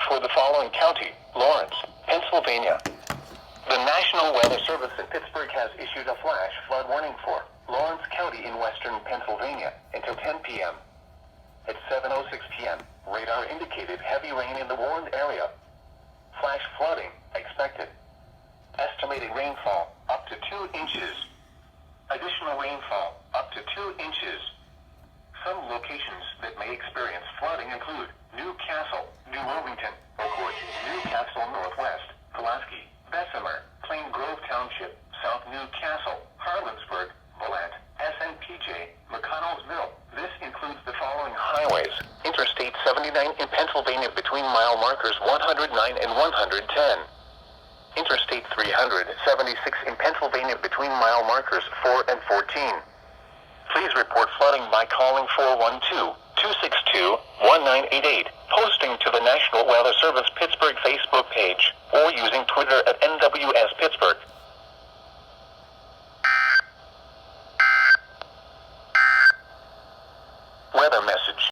for the following county: Lawrence, Pennsylvania. The National Weather Service in Pittsburgh has issued a flash flood warning for Lawrence County in western Pennsylvania until 10 p.m. At 7:06 p.m., radar indicated heavy rain in the warned area. Flash flooding expected. Estimated rainfall up to 2 inches. Additional rainfall up to 2 inches. Some locations that may experience flooding include Newcastle, New Wilmington, Oakwood, Newcastle Northwest, Pulaski, Bessemer, Plain Grove Township, South Newcastle, Harlansburg, Bullant, SNPJ, McConnellsville. This includes the following highways: Interstate 79 in Pennsylvania between mile markers 109 and 110. Interstate 376 in Pennsylvania between mile markers 4 and 14. Please report flooding by calling 412-262-1988, posting to the National Weather Service Pittsburgh Facebook page, or using Twitter at NWS Pittsburgh. Weather